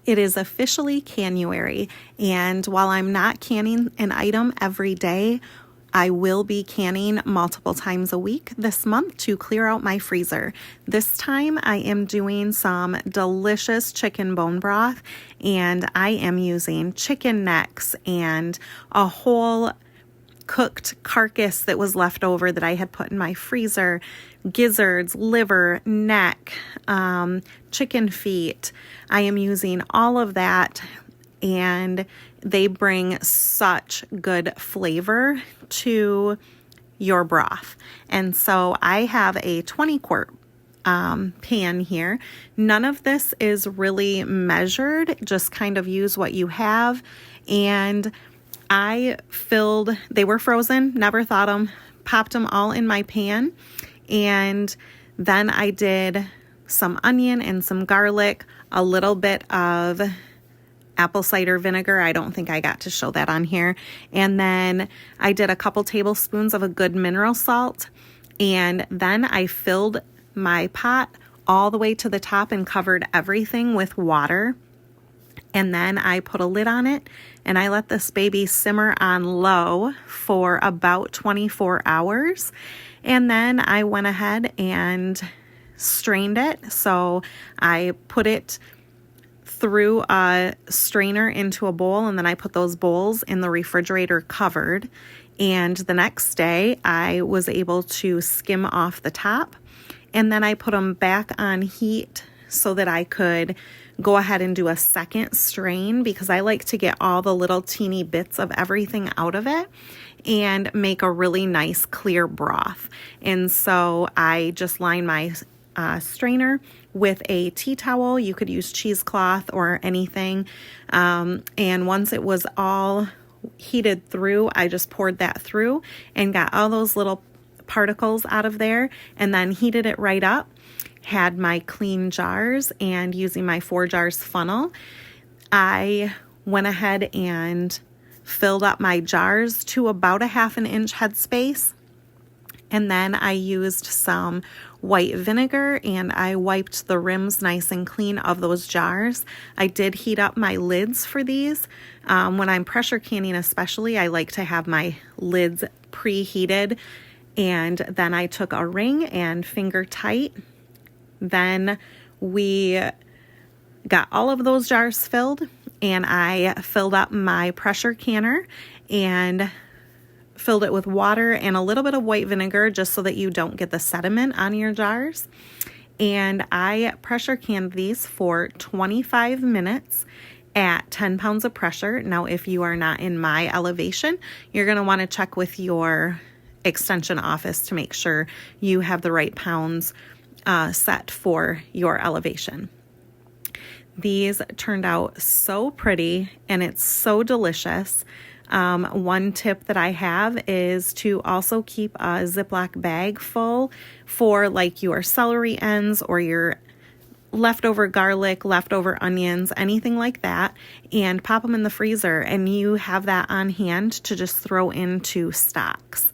It is officially Canuary, and while I'm not canning an item every day, I will be canning multiple times a week this month to clear out my freezer. This time I am doing some delicious chicken bone broth, and I am using chicken necks and a whole cooked carcass that was left over that I had put in my freezer, gizzards, liver, neck, chicken feet. I am using all of that, and they bring such good flavor to your broth. And so I have a 20-quart pan here. None of this is really measured, just kind of use what you have. And they were frozen, never thawed them, popped them all in my pan, and then I did some onion and some garlic, a little bit of apple cider vinegar. I don't think I got to show that on here. And then I did a couple tablespoons of a good mineral salt, and then I filled my pot all the way to the top and covered everything with water. And then I put a lid on it, and I let this baby simmer on low for about 24 hours. And then I went ahead and strained it. So I put it through a strainer into a bowl, and then I put those bowls in the refrigerator covered. And the next day I was able to skim off the top, and then I put them back on heat so that I could go ahead and do a second strain, because I like to get all the little teeny bits of everything out of it and make a really nice clear broth. And so I just line my strainer with a tea towel. You could use cheesecloth or anything. And once it was all heated through, I just poured that through and got all those little particles out of there, and then heated it right up. Had my clean jars, and using my 4 jars funnel, I went ahead and filled up my jars to about a 1/2 inch headspace. And then I used some white vinegar, and I wiped the rims nice and clean of those jars. I did heat up my lids for these. When I'm pressure canning especially, I like to have my lids preheated. And then I took a ring and finger tight. Then we got all of those jars filled, and I filled up my pressure canner and filled it with water and a little bit of white vinegar, just so that you don't get the sediment on your jars. And I pressure canned these for 25 minutes at 10 pounds of pressure. Now, if you are not in my elevation, you're going to want to check with your extension office to make sure you have the right pounds set for your elevation. These turned out so pretty, and it's so delicious. One tip that I have is to also keep a Ziploc bag full for like your celery ends or your leftover garlic, leftover onions, anything like that, and pop them in the freezer, and you have that on hand to just throw into stocks.